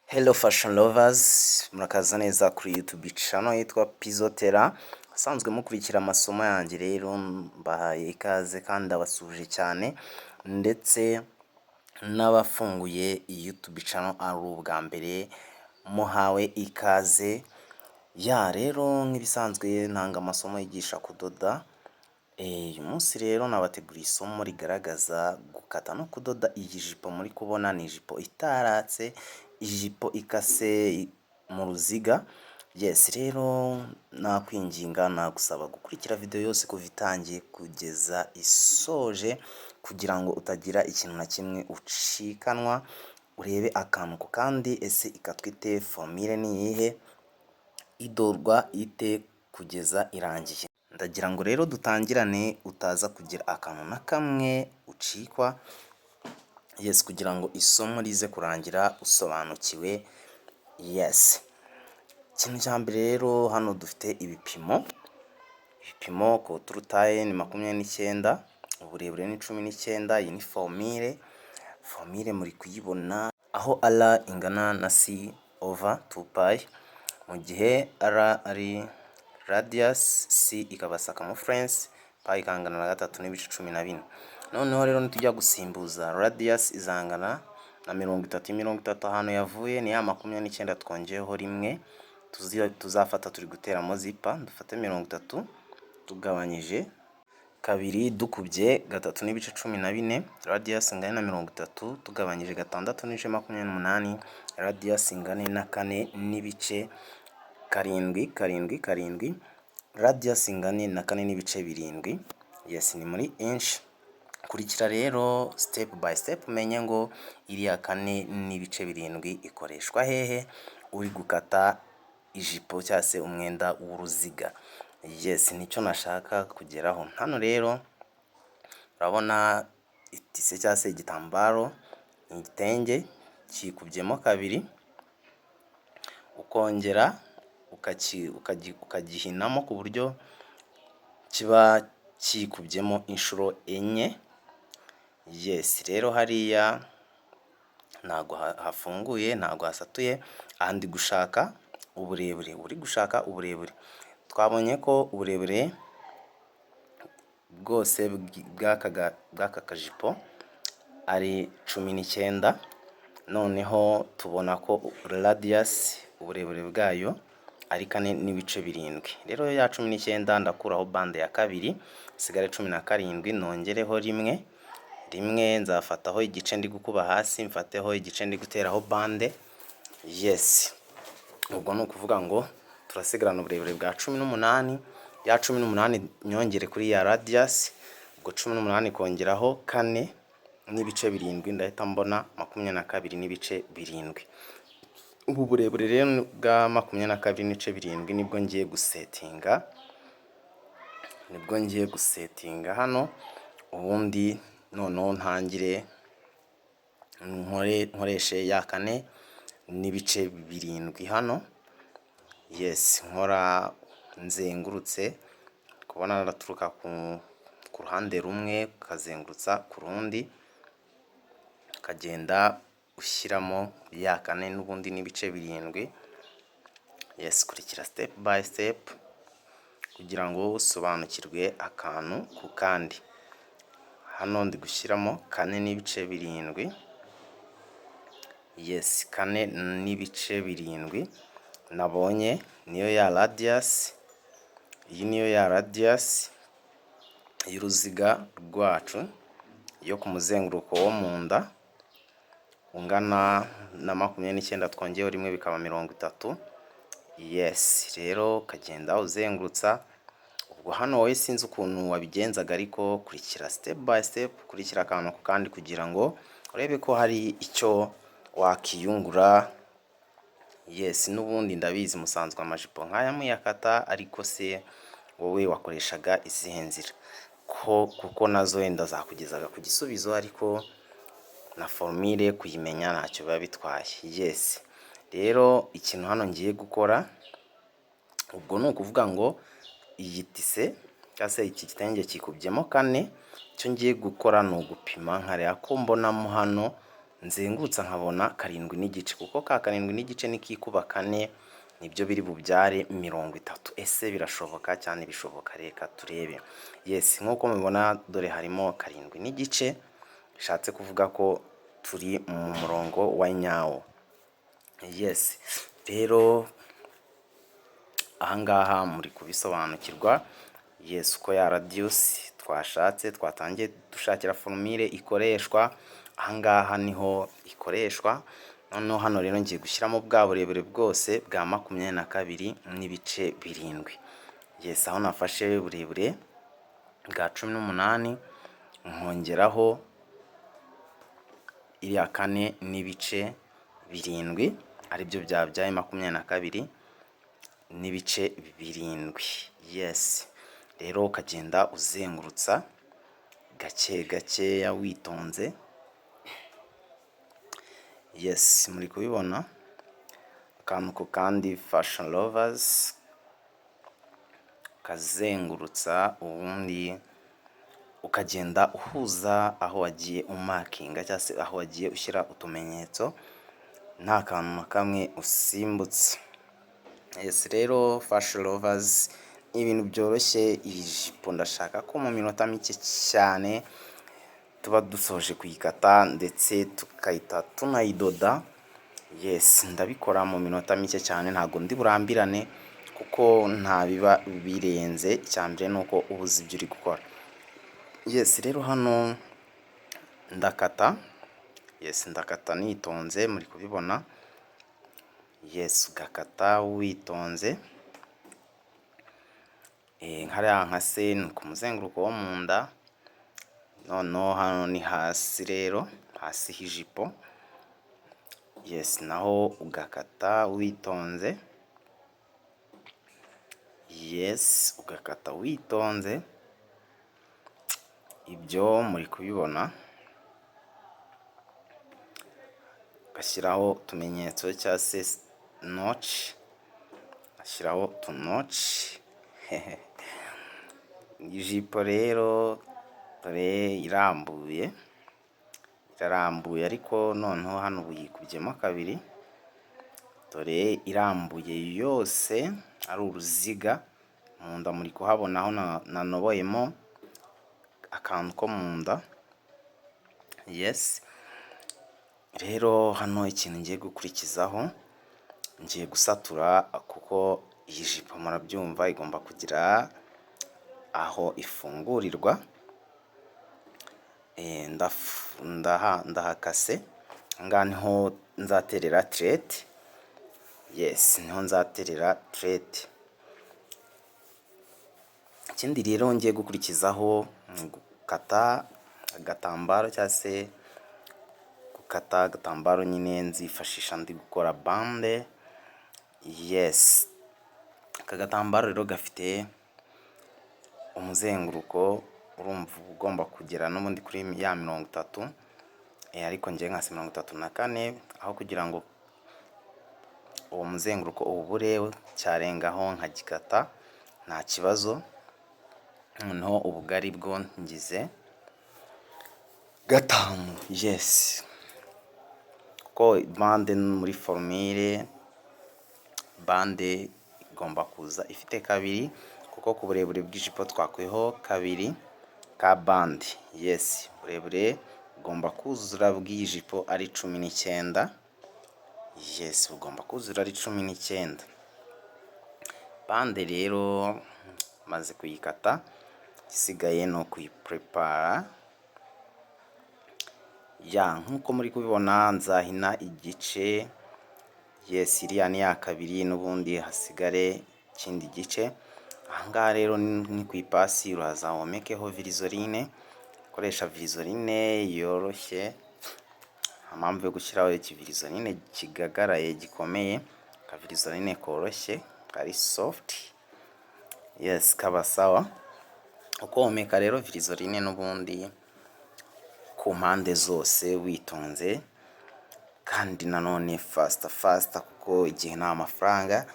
Hello fashion lovers, murakaza neza kuri YouTube channel yitwa Pizotera. Asanzwe mukurikira amasomo yanjye rero mbahaye ikaze kandi abasuje cyane, ndetse n'abafunguye YouTube channel ari ubwa mbere muhawe ikaze. Ya rero nk'ibisanzwe ntanga amasomo yigisha kudoda. Uyu munsi rero nabateguriye isomo rigaragaza gukata no kudoda iyi jipo muri kubona. Ni ijipo itaratse, ijipo ikase mu ruziga. Yes, rero nakwinginga nagusaba gukurikira video yose kuva itangiye kugeza isoje, kugira ngo utagira ikintu na kimwe ucikanwa, urebe akantu ku kandi. Ese ikatwite, formule ni iyihe, idorwa ite kugeza irangiye. Ndagira ngo rero dutangirane utaza kugira akantu na kamwe ucikwa. Yes, kugira ngo isomo rize kurangira usobanukiwe. Yes, ikintu cya mbere rero hano dufite ibipimo ku turutaye ni 29, uburebure ni 19. Iyi ni formule muri kuyibona aho R ingana na C over 2 pi, mu gihe R ari radius, C ikaba circumference, pi ikangana na 3.14. Noneho rero nitujya gusimbuza radius izangana na 30 ahantu yavuye ni ya 29 twongeyeho rimwe, tuzafata turi guteramo zipa. Dufate 30 tugabanyije kabiri dukubye 3.14, radius ingana na 30 tugabanyije 6.28, radius ingana na 4.7, radius ingana na 4.7. Yes, ni muri inch. Kurikira rero step by step umenye ngo iriya 4.7 ikoreshwa hehe uri gukata ijipo cyangwa se umwenda w'uruziga. Yes, nicyo nashaka kugeraho. Hano rero urabona itise cyangwa se igitambaro, igitenge kikubyemo kabiri, ukongera ukagihinamo ku buryo kiba kikubyemo inshuro enye. Yes, rero hariya ntago hafunguye, ntago hasatuye. Ahandi gushaka uburebure, uri gushaka uburebure. Twabonye ko uburebure bwose bw'aka kajipo ari 19. Noneho tubona ko radius uburebure bwayo ari 4.7. Rero ya 19 ndakuraho bande ya kabiri, sigare 17, nongereho rimwe nzafataho igice ndi gukuba hasi, mfateho igice ndi guteraho bande. Yes, ubwo ni ukuvuga ngo turasigarana uburebure bwa 18. Ya 18 nyongere kuri ya radius, ubwo 18 kongeraho 4.7, ndahita mbona 22.7. Ubu burebure rero bwa 22.7 nibwo ngiye gusetinga hano. Ubundi noneho ntangire nkoreshe ya 4.7 hano. Yes, nkora nzengurutse, kubona naraturuka ku ruhande rumwe kazengurutsa ku rundi, kagenda ushyiramo ya 4 n'ubundi n'ibice 7. Yes, kurikira step by step kugira ngo usobanukirwe akantu ku kandi. Hano ndi gushyiramo 4.7. Yes, 4.7 nabonye niyo ya radius. Iyi niyo ya radius y'uruziga rwacu yo ku muzenguruko wo mu nda, ungana na 29 twongeyeho rimwe bikaba 30. Yes, rero kagenda uzengurutsa. Ubwo hano wowe sinzi ukuntu wabigenzaga, ariko kurikira step by step, kurikira akantu ku kandi kugira ngo urebe ko hari icyo wakiyungura. Yes, n'ubundi ndabizi musanzwe amajipo nk'aya muyakata, ariko se wowe wakoreshaga izihe nzira? Kuko nazo wenda zakugezaga ku gisubizo, ariko na formule kuyimenya ntacyo biba bitwaye. Yes, rero ikintu hano ngiye gukora ubwo ni ukuvuga ngo iyi tise cyangwa se iki gitenge kikubyemo 4. Icyo ngiye gukora ni ugupima nkareba ko mbonamo hano nzengurutsa nkabona 7 n'igice, kuko ka 7 n'igice nikikuba 4 nibyo biri bubyare 30. Ese birashoboka cyane? Bishoboka, reka turebe. Yes, nk'uko mubibona dore harimo 7 n'igice, bishatse kuvuga ko turi mu murongo wa nyawo. Yes, rero ahangaha muri kubisobanukirwa. Yes, uko ya radius twashatse twatangiye dushakira formule ikoreshwa, ahangaha niho ikoreshwa. Noneho hano rero ngiye gushyiramo bwa burebure bwose bwa 22.7. Yes, aho nafashe burebure bwa 18 nkongeraho iriya 4.7 aribyo byabyaye 22.7. Yes, rero ukagenda uzengurutsa gake gakeya witonze. Yes, muri kubibona akantu ko kandi fashion lovers, kazengurutsa ubundi ukagenda uhuza aho wagiye umakinga cyangwa se aho wagiye ushyira utumenyetso, nta kantu na kamwe usimbutse. Yes, rero fashion lovers ni ibintu byoroshye. Iyi jipo ndashaka ko mu minota mike cyane tuba dusoje kuyikata ndetse tukayita tunayidoda. Yes, ndabikora mu minota mike cyane, ntago ndi burambirane kuko nta biba birenze. Icyambere nuko ubuzi ibyo uri gukora. Yes, rero hano ndakata. Yes, ndakata nitonze, muri kubibona. Yes, ugakata witonze. Nkariya nkase ni ku muzenguruko wo mu nda. Noneho hano ni hasi rero, hasi h'ijipo. Yes, naho ugakata witonze. Yes, ugakata witonze. Ibyo muri kubibona. Ugashyiraho utumenyetso cyangwa se notch, ashyiraho utunotch. Ijipo rero dore irambuye, irarambuye ariko noneho hano ubu yikubyemo 2. Dore irambuye yose ari uruziga. Mu nda muri kuhabona aho nanoboyemo akantu ko mu nda. Yes, rero hano ikintu ngiye gukurikizaho, ngiye gusatura kuko iyi jipo murabyumva igomba kugira aho ifungurirwa. Ndahakase. Ngaha niho nzaterera thread. Yes, niho nzaterera thread. Ikindi rero ngiye gukurikizaho gukata agatambaro cyangwa se gukata agatambaro nyine nzifashisha ndi gukora bande. Yes, aka gatambaro rero gafite umuzenguruko urumva ugomba kugera n'ubundi kuri ya 30. Ariko ngiye nka 34, aho kugira ngo uwo muzenguruko ubure cyarengaho nkagikata nta kibazo. Noneho ubugari bwo ngize 5. Yes, ko bande muri formule bande igomba kuza ifite 2 kuko ku burebure bw'ijipo twakweho 2 ka bande. Yes, burebure ugomba kuzura bw'ijipo ari 19. Yes, ugomba kuzura ari 19. Bande rero maze kuyikata, isigaye no kuyiprepara. Nkuko muri kubibona nzahina igice. Yes, iriya ni ya 2 n'ubundi hasigare ikindi gice. Ahangaha rero ni ku ipasi uraza womekeho virizoline. Koresha virizoline yoroshye, impamvu yo gushyiraho ikivirizoline kigagaraye gikomeye, ka virizoline koroshye kari soft. Yes, kaba sawa. Uko womeka rero virizoline n'ubundi ku mpande zose witonze, kandi nanone fast kuko igihe nta mafaranga,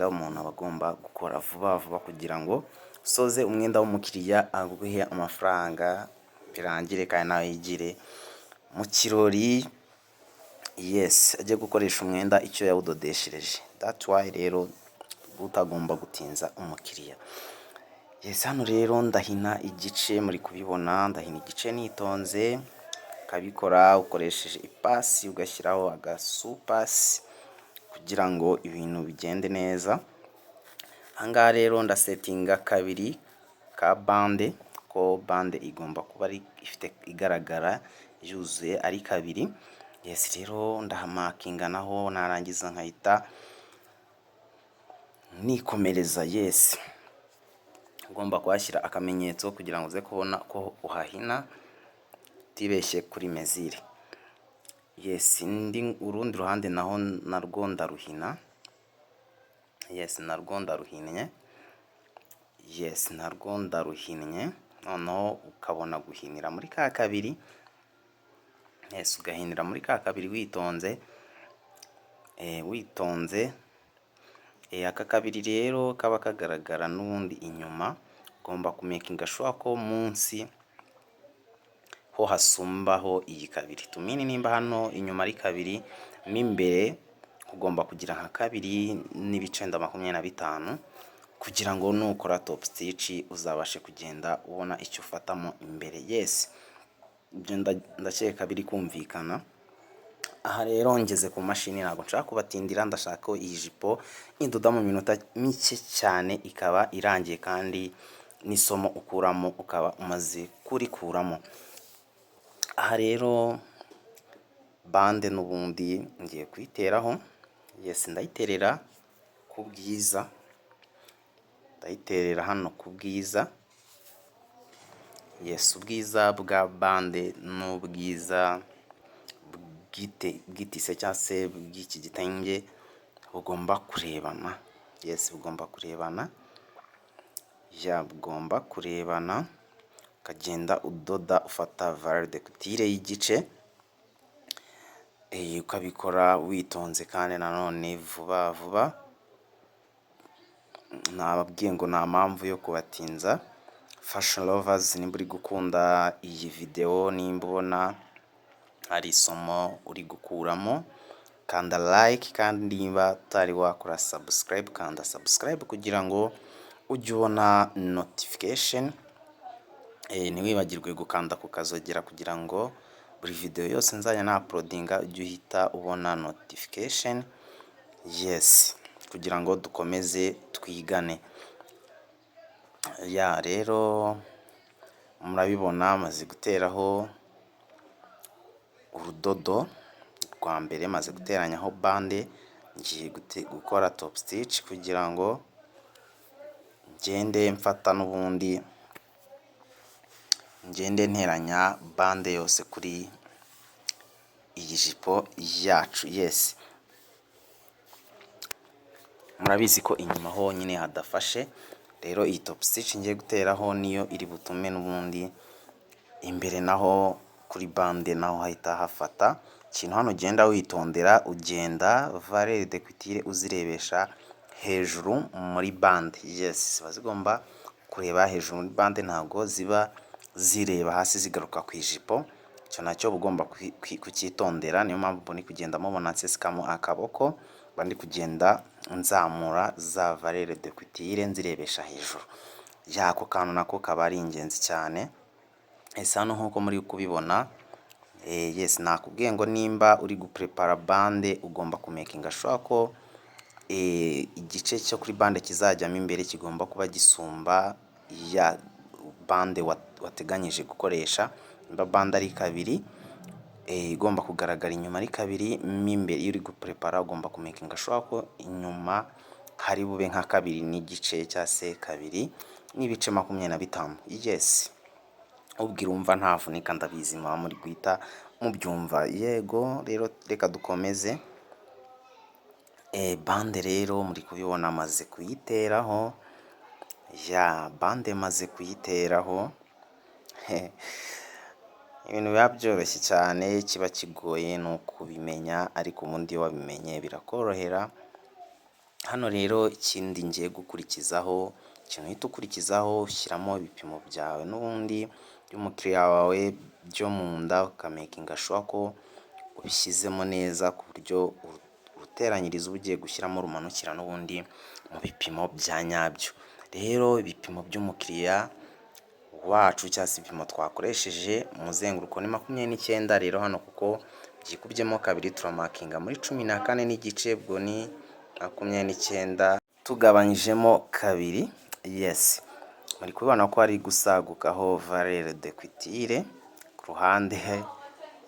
umuntu aba agomba gukora vuba vuba kugira ngo usoze umwenda w'umukiriya aguhe amafaranga birangire kandi nawe yigire mu kirori, yes, ajye gukoresha umwenda icyo yawudodeshereje. That's why rero utagomba gutinza umukiriya. Yes, hano rero ndahina igice, muri kubibona ndahina igice nitonze, ukabikora ukoresheje ipasi ugashyiraho agasupasi kugira ngo ibintu bigende neza. Ahangaha rero ndasetinga kabiri ka bande, ko bande igomba kuba ifite igaragara yuzuye ari kabiri. Yes, rero ndahamakinga naho narangiza nkahita nikomereza. Yes, ugomba kuhashyira akamenyetso kugira ngo uze kubona ko uhahina utibeshye kuri mezire. Yes, urundi ruhande naho narwo ndaruhina. Yes, narwo ndaruhinnye. Yes, narwo ndaruhinnye. Noneho ukabona guhinira muri ka kabiri. Yes, ugahinira muri ka kabiri witonze. Witonze. Aka kabiri rero kaba kagaragara n'ubundi inyuma, ugomba kumekinga sure ko munsi ho hasumbaho iyi kabiri. Tumini nimba hano inyuma ari kabiri, n'imbere ugomba kugira nka kabiri n'ibice 25 kugira ngo nukora top stitch uzabashe kugenda ubona icyo ufatamo imbere. Yes, ndakeka biri kumvikana. Aha rero ngeze ku mashini, ntabwo nshaka kubatindira, ndashaka ko iyi jipo indoda mu minota mike cyane ikaba irangiye, kandi n'isomo ukuramo ukaba umaze kurikuramo. Aha rero bande n'ubundi ngiye kuyiteraho. Yes, ndayiterera ku bwiza, ndayiterera hano ku bwiza. Yes, ubwiza bwa bande n'ubwiza bw'itise cyangwa se bw'iki gitenge bugomba kurebana. Yes, bugomba kurebana. Ya, bugomba kurebana, ukagenda udoda ufata valeur de couture y'igice, ukabikora witonze kandi nanone vuba vuba. Nababwiye ngo nta mpamvu yo kubatinza. Fashion lovers, nimba uri gukunda iyi video, nimba ubona hari isomo uri gukuramo, kanda like, kandi nimba utari wakora subscribe, kanda subscribe kugira ngo ujye ubona notification. Ntiwibagirwe gukanda ku kazogera kugira ngo buri video yose nzajya na uploadinga ujye uhita ubona notification. Yes, kugira ngo dukomeze twigane. Ya, rero murabibona maze guteraho urudodo rwa mbere, maze guteranyaho bande, ngiye gukora top stitch kugira ngo ngende mfata n'ubundi ngende nteranya bande yose kuri iyi jipo yacu. Yes, murabizi ko inyuma ho nyine hadafashe, rero iyi top stitch ngiye guteraho niyo iri butume n'ubundi imbere naho kuri bande naho hahita hafata. Ikintu hano ugenda witondera, ugenda valeur de couture uzirebesha hejuru muri bande. Yes, ziba zigomba kureba hejuru muri bande, ntabwo ziba zireba hasi zigaruka ku ijipo. Icyo nacyo ugomba kucyitondera. Niyo mpamvu mbona kugenda mubona nsesekamo akaboko, bandi kugenda nzamura za valeur de couture nzirebesha hejuru. Yako kantu nako kaba ari ingenzi cyane. Ese hano nkuko muri kubibona, yes, nakubwiye ngo nimba uri guprepara bande ugomba kumekinga sure ko igice cyo kuri bande kizajyamo imbere kigomba kuba gisumba ya bande wateganyije gukoresha. Nimba bande ari kabiri, igomba kugaragara inyuma ari kabiri, imbere iyo uri guprepara ugomba kumekinga sure ko inyuma hari bube nka kabiri n'igice cyangwa se kabiri n'ibice 25. Yes, ubwira umva ntavunika, ndabizi muba muri guhita mubyumva. Yego, rero reka dukomeze. Bande rero muri kubibona maze kuyiteraho. Ya, bande maze kuyiteraho. Ibintu biba byoroshye cyane, kiba kigoye ni ukubimenya, ariko ubundi iyo wabimenye birakorohera. Hano rero ikindi ngiye gukurikizaho, ikintu uhita ukurikizaho ushyiramo ibipimo byawe n'ubundi by'umukiriya wawe byo mu nda ukamakinga sure ko ubishyizemo neza ku buryo uruteranyirizo uba ugiye gushyiramo rumanukira n'ubundi mu bipimo bya nyabyo. Rero ibipimo by'umukiriya wacu cyangwa se ibipimo twakoresheje umuzenguruko ni 29, rero hano kuko byikubyemo kabiri turamakinga muri 14 n'igice, ubwo ni 29 tugabanyijemo kabiri. Yes, muri kubibona ko hari gusagukaho valeur de cuitire ku ruhande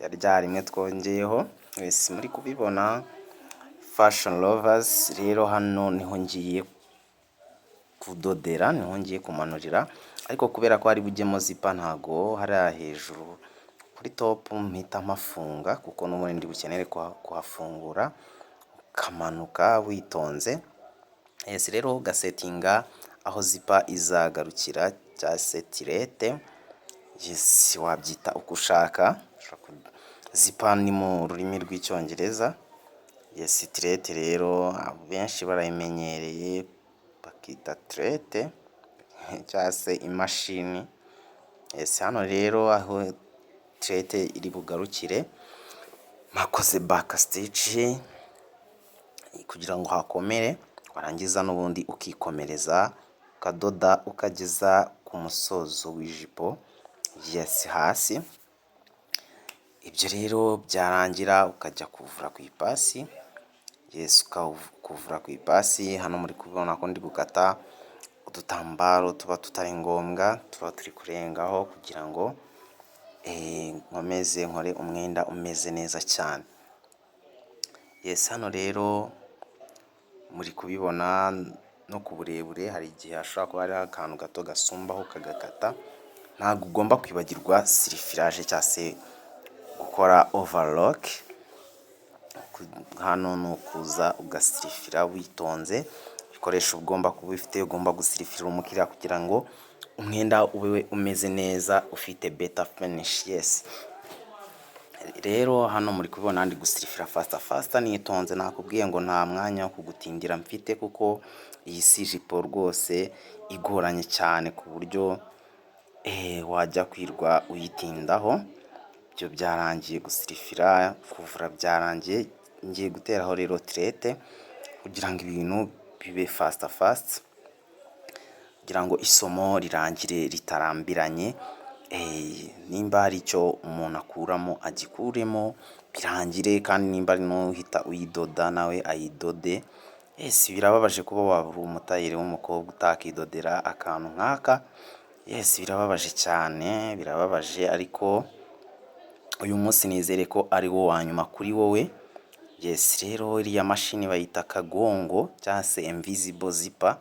ya rya rimwe twongeyeho. Yes, muri kubibona fashion lovers, rero hano niho ngiye kudodera, niho ngiye kumanurira, ariko kubera ko hari bujyemo zipa ntago hariya hejuru kuri top mpita mpafunga kuko n'ubundi ndi bukenere kuhafungura ukamanuka witonze. Yes, rero ugasetinga aho zipa izagarukira cya setirete. Yes, wabyita uko ushaka. Zipa ni mu rurimi rw'icyongereza. Yes, tirete rero benshi barayimenyereye bakita tirete cyangwa se imashini. Yes, hano rero aho tirete iri bugarukire makoze back stitch kugira ngo hakomere, warangiza n'ubundi ukikomereza ukadoda ukageza ku musozo w'ijipo. Yes, hasi. Ibyo rero byarangira ukajya kuvura ku ipasi. Yes, ukavura ku ipasi. Hano muri kubona ko ndi gukata udutambaro tuba tutari ngombwa, tuba turi kurengaho kugira ngo nkomeze nkore umwenda umeze neza cyane. Yes, hano rero muri kubibona no ku burebure hari igihe hashobora kuba hari akantu gato gasumbaho kagakata. Ntabwo ugomba kwibagirwa sirifirage cyangwa se gukora overlock. Hano ni ukuza ugasirifira witonze, ibikoresho ugomba kuba ufite, ugomba gusirifira umukiriya kugira ngo umwenda ube umeze neza ufite better finish. Yes, rero hano muri kubibona ndi gusirifira fast nitonze, nakubwiye ngo nta mwanya wo kugutindira mfite kuko iyi si jipo rwose igoranye cyane ku buryo wajya kwirwa uyitindaho. Ibyo byarangiye gusirifira, kuvura byarangiye, ngiye guteraho rero tirete kugira ngo ibintu bibe fast kugira ngo isomo rirangire ritarambiranye. Nimba hari icyo umuntu akuramo agikuremo birangire, kandi nimba ari no uhita uyidoda nawe ayidode. Yes, birababaje kuba wabura umutayeri w'umukobwa utakidodera akantu nk'aka. Yes, birababaje cyane, birababaje, ariko uyu munsi nizere ko ari wo wanyuma kuri wowe. Yes, rero iriya mashini bayita kagongo cyangwa se invisible zipper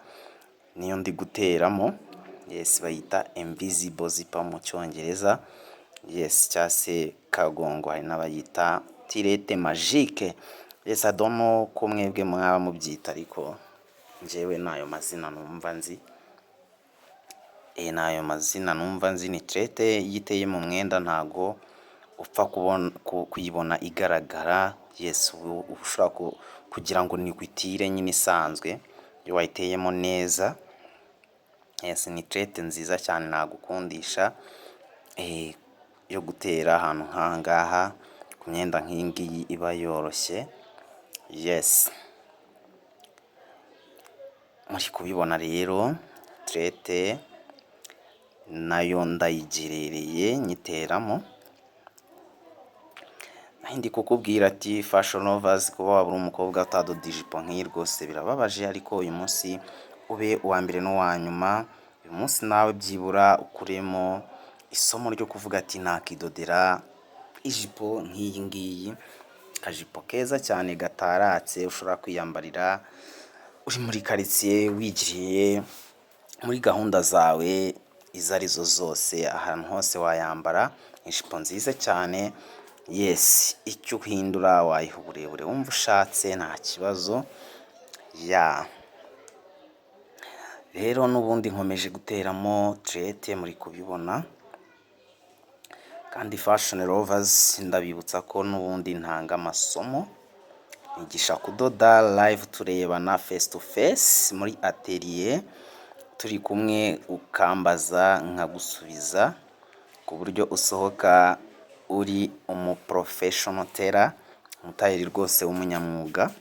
niyo ndi guteramo. Yes, bayita invisible zipper mu cyongereza. Yes, cyangwa se kagongo, hari n'abayita tirete magique. Yes, I don't know ko mwebwe mwaba mubyita, ariko njyewe nayo mazina numva nzi. Nayo mazina numva nzi. Ni tirete yiteye mu mwenda, ntago upfa kuyibona igaragara. Yes, ushobora kugira ngo ni kwitire nyine isanzwe iyo wayiteyemo neza. Yes, ni tirete nziza cyane nagukundisha yo gutera ahantu nk'ahangaha ku myenda nk'ingiyi iba yoroshye. Yes, muri kubibona rero tirete nayo ndayigerereye nyiteramo. Ndi kukubwira ati fashion lovers, kuba wabura umukobwa utadoda ijipo nk'iyi rwose birababaje, ariko uyu munsi ube uwa mbere n'uwa nyuma. Uyu munsi nawe byibura ukuremo isomo ryo kuvuga ati nakidodera ijipo nk'iyi ngiyi, akajipo keza cyane gataratse ushobora kwiyambarira uri muri karitsiye, wigiriye muri gahunda zawe izo arizo zose, ahantu hose wayambara ijipo nziza cyane. Yes, icyo uhindura wayiha uburebure wumva ushatse, nta kibazo. Rero n'ubundi nkomeje guteramo tirete, muri kubibona. Kandi fashion lovers, ndabibutsa ko n'ubundi ntanga amasomo, nigisha kudoda live, turebana face to face muri atelier, turi kumwe, ukambaza nkagusubiza ku buryo usohoka uri umuprofessional tailor, umutayeri rwose w'umunyamwuga,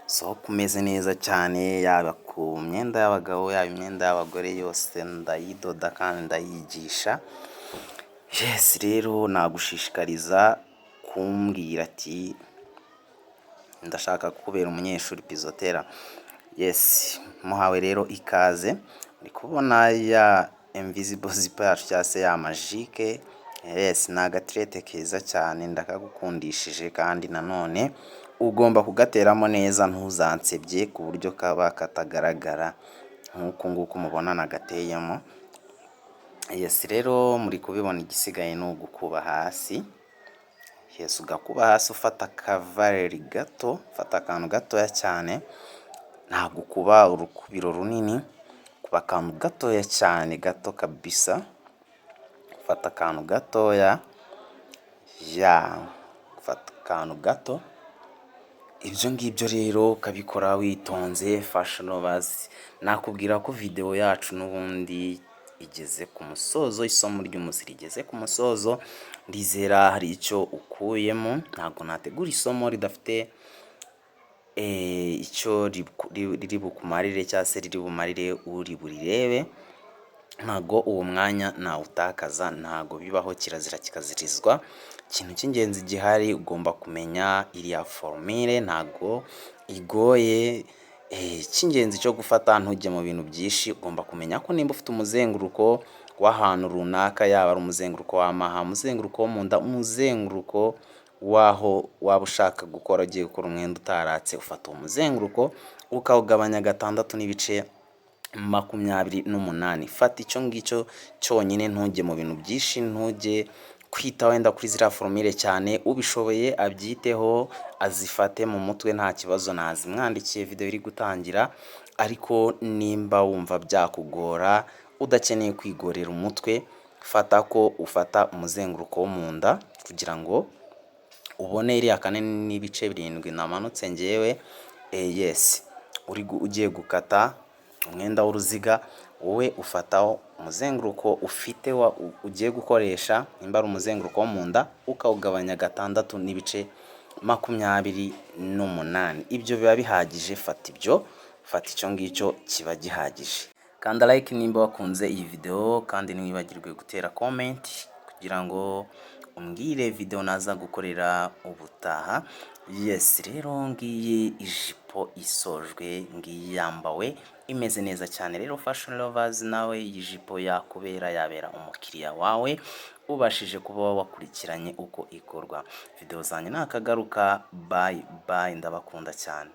so kumeze neza cyane, yaba ku myenda y'abagabo yaba imyenda y'abagore yose ndayidoda kandi ndayigisha. Yes, rero nagushishikariza kumbwira ati ndashaka kubera umunyeshuri Pizotera. Yes, muhawe rero ikaze. Uri kubona ya invisible zipper yacu cyangwa se ya magique. Yes, ni agatirete keza cyane ndakagukundishije, kandi nanone ugomba kugateramo neza ntuzansebye ku buryo kaba katagaragara nk'uku nguku mubona nagateyemo. Yes, rero muri kubibona igisigaye ni ugukuba hasi. Yes, ugakuba hasi ufata akavareri gato, ufata akantu gatoya cyane, ntabwo kuba urukubiro runini, kuba akantu gatoya cyane, gato kabisa. Ufata akantu gatoya, ufata akantu gato. Ibyo ngibyo rero ukabikora witonze fashionably. Nakubwira ko video yacu n'ubundi igeze ku musozo, isomo ry'umunsi rigeze ku musozo. Ndizera hari icyo ukuyemo, ntabwo nategura isomo ridafite icyo riri bukumarire cyangwa se riri bumarire uri burirebe. Ntabwo uwo mwanya nawutakaza, ntabwo bibaho, kirazira kikazirizwa. Ikintu cy'ingenzi gihari ugomba kumenya iriya formule, ntabwo igoye. Icy'ingenzi cyo gufata ntujye mu bintu byinshi, ugomba kumenya ko nimba ufite umuzenguruko w'ahantu runaka, yaba ari umuzenguruko w'amaha, umuzenguruko wo mu nda, umuzenguruko waho waba ushaka gukora, ugiye gukora umwenda utaratse, ufata uwo muzenguruko ukawugabanya 6.28. Fata icyo ngicyo cyonyine, ntujye mu bintu byinshi, ntujye kwita wenda kuri ziriya formule cyane. Ubishoboye abyiteho, azifate mu mutwe nta kibazo, nazimwandikiye video iri gutangira. Ariko nimba wumva byakugora, udakeneye kwigorera umutwe, fata ko ufata umuzenguruko wo mu nda kugira ngo ubone iriya 4.7 namanutse ngewe. Yes, ugiye gukata umwenda w'uruziga, wowe ufataho umuzenguruko ufite ugiye gukoresha, nimba ari umuzenguruko wo mu nda, ukawugabanya 6.28. Ibyo biba bihagije. Fata icyo ngicyo kiba gihagije. Kanda like nimba wakunze iyi video, kandi ntiwibagirwe gutera comment kugira ngo umbwire video naza gukorera ubutaha. Yes, rero ngiyi ijipo isojwe, ngiyi yambawe imeze neza cyane. Rero fashion lovers, nawe iyi jipo yakubera, yabera umukiriya wawe ubashije kuba wakurikiranye uko ikorwa. Video zanjye nakagaruka, bye bye, ndabakunda cyane.